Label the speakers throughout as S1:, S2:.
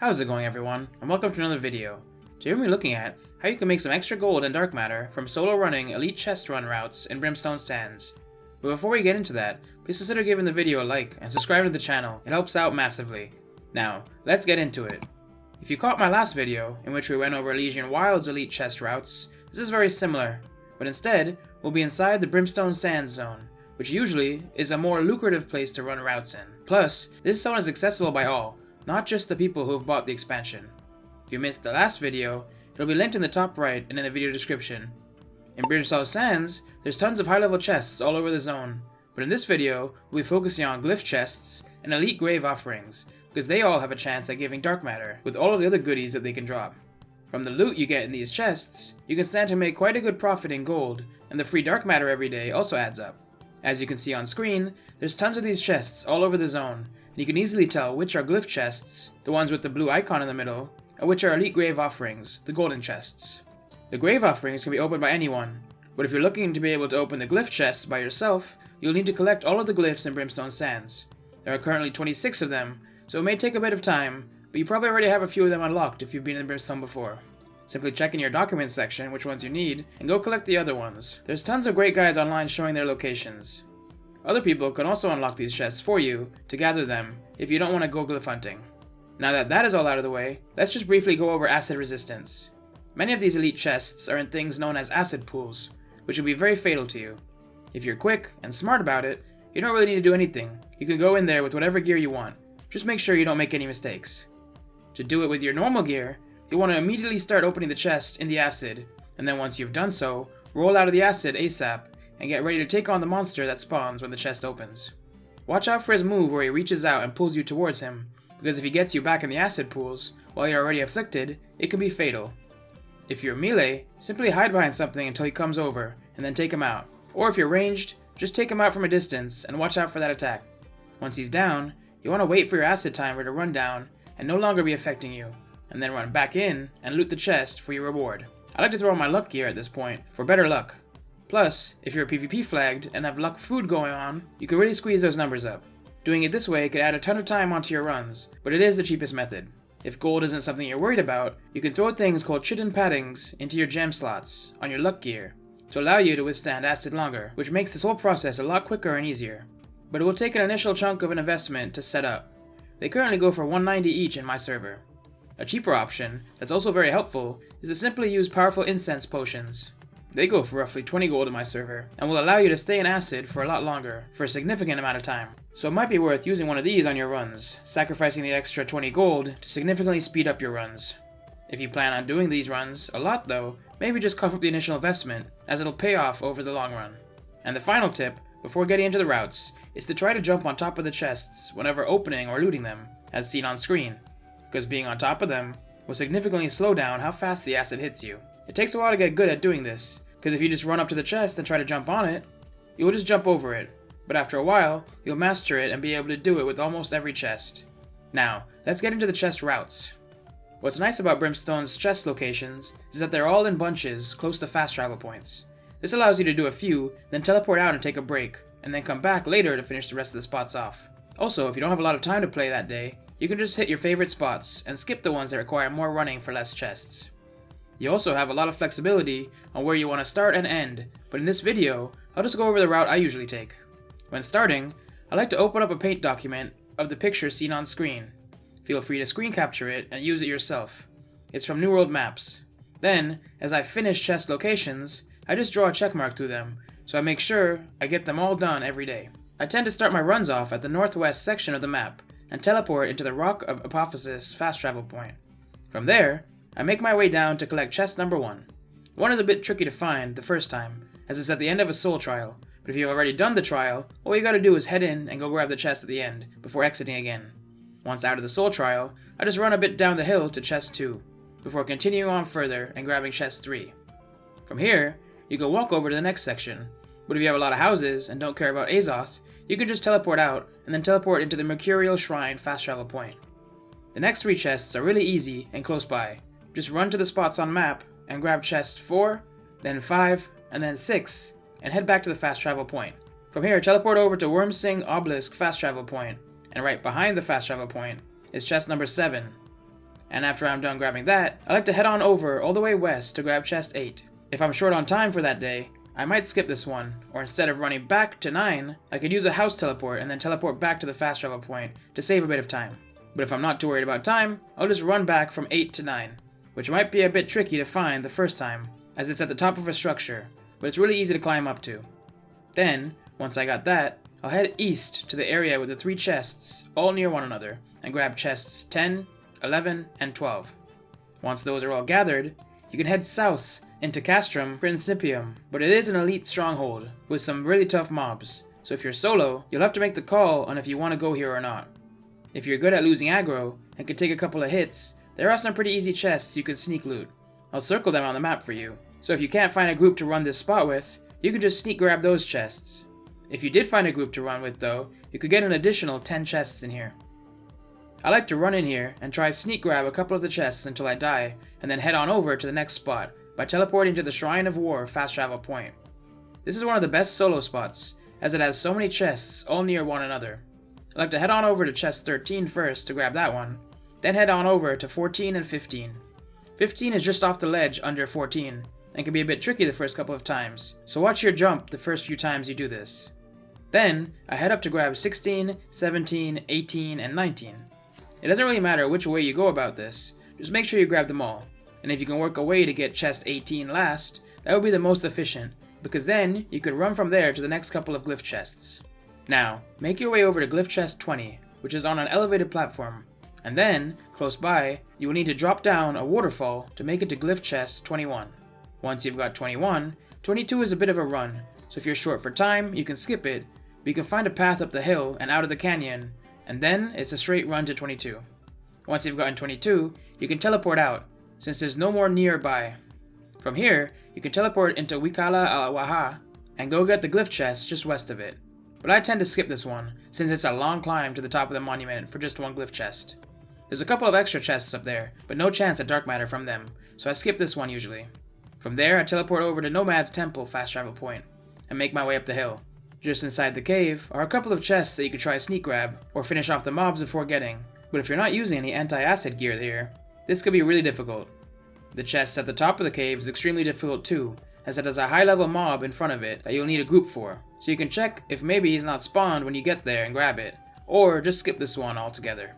S1: How's it going, everyone, and welcome to another video. Today we'll be looking at how you can make some extra gold and dark matter from solo running elite chest run routes in Brimstone Sands. But before we get into that, please consider giving the video a like and subscribing to the channel. It helps out massively. Now, let's get into it. If you caught my last video, in which we went over Elysian Wild's elite chest routes, this is very similar, but instead, we'll be inside the Brimstone Sands zone, which usually is a more lucrative place to run routes in. Plus, this zone is accessible by all, not just the people who have bought the expansion. If you missed the last video, it'll be linked in the top right and in the video description. In Brimstone Sands, there's tons of high-level chests all over the zone, but in this video, we'll be focusing on glyph chests and elite grave offerings, because they all have a chance at giving dark matter, with all of the other goodies that they can drop. From the loot you get in these chests, you can stand to make quite a good profit in gold, and the free dark matter every day also adds up. As you can see on screen, there's tons of these chests all over the zone, and you can easily tell which are glyph chests, the ones with the blue icon in the middle, and which are elite grave offerings, the golden chests. The grave offerings can be opened by anyone, but if you're looking to be able to open the glyph chests by yourself, you'll need to collect all of the glyphs in Brimstone Sands. There are currently 26 of them, so it may take a bit of time, but you probably already have a few of them unlocked if you've been in Brimstone before. Simply check in your documents section which ones you need, and go collect the other ones. There's tons of great guides online showing their locations. Other people can also unlock these chests for you to gather them if you don't want to go glyph hunting. Now that that is all out of the way, let's just briefly go over acid resistance. Many of these elite chests are in things known as acid pools, which will be very fatal to you. If you're quick and smart about it, you don't really need to do anything. You can go in there with whatever gear you want. Just make sure you don't make any mistakes. To do it with your normal gear, you'll want to immediately start opening the chest in the acid, and then once you've done so, roll out of the acid ASAP, and get ready to take on the monster that spawns when the chest opens. Watch out for his move where he reaches out and pulls you towards him, because if he gets you back in the acid pools while you're already afflicted, it can be fatal. If you're melee, simply hide behind something until he comes over, and then take him out. Or if you're ranged, just take him out from a distance and watch out for that attack. Once he's down, you want to wait for your acid timer to run down and no longer be affecting you, and then run back in and loot the chest for your reward. I like to throw on my luck gear at this point for better luck. Plus, if you're PvP flagged and have luck food going on, you can really squeeze those numbers up. Doing it this way could add a ton of time onto your runs, but it is the cheapest method. If gold isn't something you're worried about, you can throw things called chitin paddings into your gem slots on your luck gear to allow you to withstand acid longer, which makes this whole process a lot quicker and easier. But it will take an initial chunk of an investment to set up. They currently go for 190 each in my server. A cheaper option, that's also very helpful, is to simply use powerful incense potions. They go for roughly 20 gold in my server, and will allow you to stay in acid for a lot longer, for a significant amount of time. So it might be worth using one of these on your runs, sacrificing the extra 20 gold to significantly speed up your runs. If you plan on doing these runs a lot though, maybe just cover up the initial investment, as it'll pay off over the long run. And the final tip, before getting into the routes, is to try to jump on top of the chests whenever opening or looting them, as seen on screen, because being on top of them will significantly slow down how fast the acid hits you. It takes a while to get good at doing this, because if you just run up to the chest and try to jump on it, you will just jump over it, but after a while, you'll master it and be able to do it with almost every chest. Now, let's get into the chest routes. What's nice about Brimstone's chest locations is that they're all in bunches close to fast travel points. This allows you to do a few, then teleport out and take a break, and then come back later to finish the rest of the spots off. Also, if you don't have a lot of time to play that day, you can just hit your favorite spots and skip the ones that require more running for less chests. You also have a lot of flexibility on where you want to start and end, but in this video, I'll just go over the route I usually take. When starting, I like to open up a paint document of the picture seen on screen. Feel free to screen capture it and use it yourself. It's from New World Maps. Then, as I finish chest locations, I just draw a checkmark through them, so I make sure I get them all done every day. I tend to start my runs off at the northwest section of the map, and teleport into the Rock of Apophysis fast travel point. From there, I make my way down to collect chest number 1. 1 is a bit tricky to find the first time, as it's at the end of a soul trial, but if you've already done the trial, all you gotta do is head in and go grab the chest at the end, before exiting again. Once out of the soul trial, I just run a bit down the hill to chest 2, before continuing on further and grabbing chest 3. From here, you can walk over to the next section, but if you have a lot of houses and don't care about Azoth, you can just teleport out and then teleport into the Mercurial Shrine fast travel point. The next 3 chests are really easy and close by. Just run to the spots on map and grab chest 4, then 5, and then 6, and head back to the fast travel point. From here, teleport over to Wormsing Obelisk fast travel point, and right behind the fast travel point is chest number 7. And after I'm done grabbing that, I like to head on over all the way west to grab chest 8. If I'm short on time for that day, I might skip this one, or instead of running back to 9, I could use a house teleport and then teleport back to the fast travel point to save a bit of time. But if I'm not too worried about time, I'll just run back from 8 to 9, which might be a bit tricky to find the first time, as it's at the top of a structure, but it's really easy to climb up to. Then, once I got that, I'll head east to the area with the 3 chests, all near one another, and grab chests 10, 11, and 12. Once those are all gathered, you can head south into Castrum Principium, but it is an elite stronghold with some really tough mobs, so if you're solo, you'll have to make the call on if you want to go here or not. If you're good at losing aggro and can take a couple of hits, there are some pretty easy chests you can sneak loot. I'll circle them on the map for you, so if you can't find a group to run this spot with, you can just sneak grab those chests. If you did find a group to run with though, you could get an additional 10 chests in here. I like to run in here and try sneak grab a couple of the chests until I die, and then head on over to the next spot by teleporting to the Shrine of War fast travel point. This is one of the best solo spots, as it has so many chests all near one another. I like to head on over to chest 13 first to grab that one, then head on over to 14 and 15. 15 is just off the ledge under 14, and can be a bit tricky the first couple of times, so watch your jump the first few times you do this. Then, I head up to grab 16, 17, 18, and 19. It doesn't really matter which way you go about this, just make sure you grab them all. And if you can work a way to get chest 18 last, that would be the most efficient, because then you could run from there to the next couple of glyph chests. Now, make your way over to glyph chest 20, which is on an elevated platform, and then, close by, you will need to drop down a waterfall to make it to glyph chest 21. Once you've got 21, 22 is a bit of a run, so if you're short for time, you can skip it, but you can find a path up the hill and out of the canyon, and then it's a straight run to 22. Once you've gotten 22, you can teleport out, since there's no more nearby. From here, you can teleport into Wikala al-Waha and go get the glyph chest just west of it. But I tend to skip this one, since it's a long climb to the top of the monument for just one glyph chest. There's a couple of extra chests up there, but no chance at dark matter from them, so I skip this one usually. From there, I teleport over to Nomad's Temple fast travel point, and make my way up the hill. Just inside the cave are a couple of chests that you could try sneak grab, or finish off the mobs before getting, but if you're not using any anti-acid gear here, this could be really difficult. The chest at the top of the cave is extremely difficult too, as it has a high level mob in front of it that you'll need a group for, so you can check if maybe he's not spawned when you get there and grab it, or just skip this one altogether.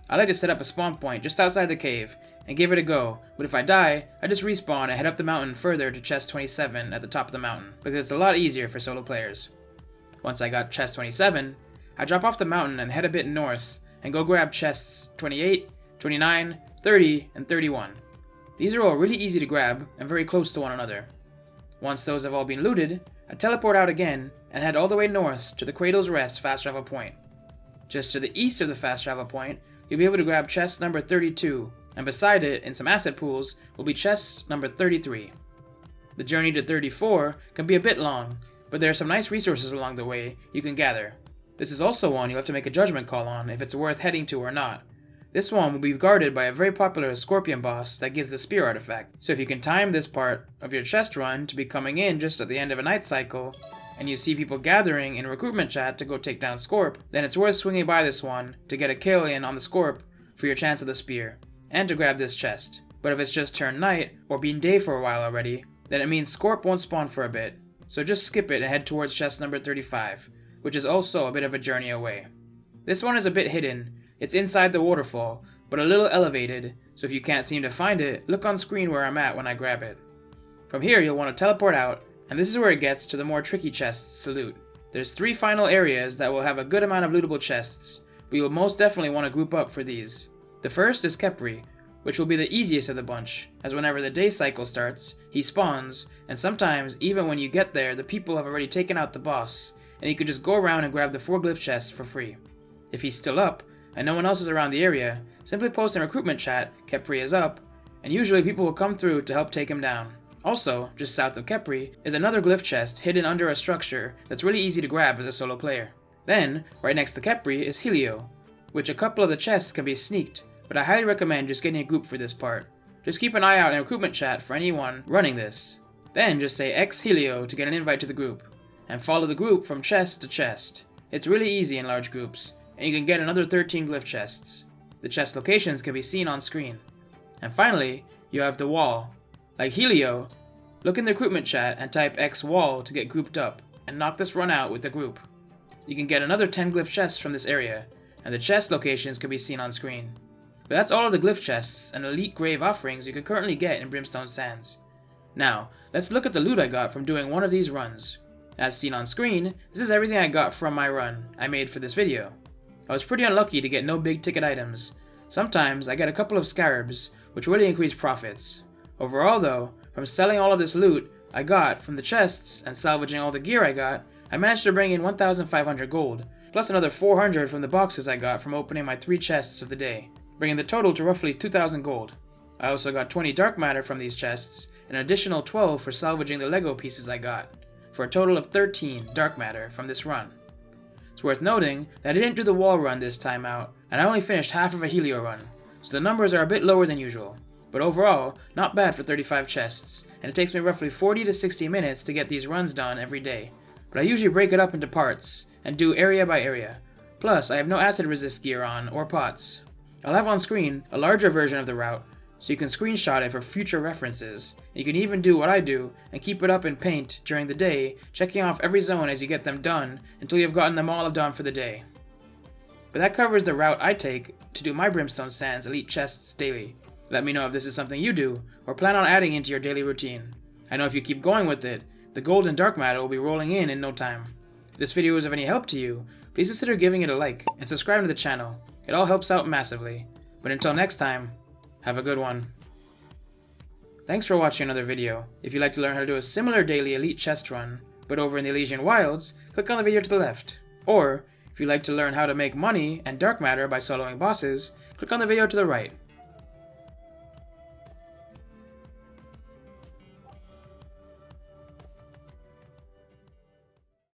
S1: I like to set up a spawn point just outside the cave and give it a go, but if I die, I just respawn and head up the mountain further to chest 27 at the top of the mountain, because it's a lot easier for solo players. Once I got chest 27, I drop off the mountain and head a bit north and go grab chests 28, 29, 30, and 31. These are all really easy to grab and very close to one another. Once those have all been looted, I teleport out again and head all the way north to the Cradle's Rest fast travel point. Just to the east of the fast travel point, you'll be able to grab chest number 32, and beside it, in some asset pools, will be chest number 33. The journey to 34 can be a bit long, but there are some nice resources along the way you can gather. This is also one you'll have to make a judgment call on if it's worth heading to or not. This one will be guarded by a very popular scorpion boss that gives the spear artifact, so if you can time this part of your chest run to be coming in just at the end of a night cycle, and you see people gathering in recruitment chat to go take down Scorp, then it's worth swinging by this one to get a kill in on the Scorp for your chance of the spear, and to grab this chest. But if it's just turned night, or been day for a while already, then it means Scorp won't spawn for a bit, so just skip it and head towards chest number 35, which is also a bit of a journey away. This one is a bit hidden. It's inside the waterfall, but a little elevated, so if you can't seem to find it, look on screen where I'm at when I grab it. From here you'll want to teleport out, and this is where it gets to the more tricky chests to loot. There's 3 final areas that will have a good amount of lootable chests, but you'll most definitely want to group up for these. The first is Kepri, which will be the easiest of the bunch, as whenever the day cycle starts, he spawns, and sometimes even when you get there the people have already taken out the boss, and you can just go around and grab the 4 glyph chests for free. If he's still up, and no one else is around the area, simply post in recruitment chat, Kepri is up, and usually people will come through to help take him down. Also, just south of Kepri is another glyph chest hidden under a structure that's really easy to grab as a solo player. Then, right next to Kepri is Helio, which a couple of the chests can be sneaked, but I highly recommend just getting a group for this part. Just keep an eye out in recruitment chat for anyone running this. Then just say X Helio to get an invite to the group, and follow the group from chest to chest. It's really easy in large groups, and you can get another 13 glyph chests. The chest locations can be seen on screen. And finally, you have the wall. Like Helio, look in the recruitment chat and type X wall to get grouped up, and knock this run out with the group. You can get another 10 glyph chests from this area, and the chest locations can be seen on screen. But that's all of the glyph chests and elite grave offerings you can currently get in Brimstone Sands. Now, let's look at the loot I got from doing one of these runs. As seen on screen, this is everything I got from my run I made for this video. I was pretty unlucky to get no big ticket items. Sometimes I get a couple of scarabs, which really increase profits. Overall though, from selling all of this loot I got from the chests and salvaging all the gear I got, I managed to bring in 1,500 gold, plus another 400 from the boxes I got from opening my 3 chests of the day, bringing the total to roughly 2,000 gold. I also got 20 dark matter from these chests, and an additional 12 for salvaging the Lego pieces I got, for a total of 13 dark matter from this run. It's worth noting that I didn't do the wall run this time out, and I only finished half of a Helio run, so the numbers are a bit lower than usual. But overall, not bad for 35 chests, and it takes me roughly 40 to 60 minutes to get these runs done every day. But I usually break it up into parts, and do area by area. Plus, I have no acid resist gear on, or pots. I'll have on screen a larger version of the route, so you can screenshot it for future references. You can even do what I do, and keep it up in paint during the day, checking off every zone as you get them done, until you've gotten them all done for the day. But that covers the route I take to do my Brimstone Sands elite chests daily. Let me know if this is something you do, or plan on adding into your daily routine. I know if you keep going with it, the gold and dark matter will be rolling in no time. If this video was of any help to you, please consider giving it a like, and subscribe to the channel. It all helps out massively. But until next time, have a good one. Thanks for watching another video. If you'd like to learn how to do a similar daily elite chest run, but over in the Elysian wilds, click on the video to the left. Or, if you'd like to learn how to make money and dark matter by soloing bosses, click on the video to the right.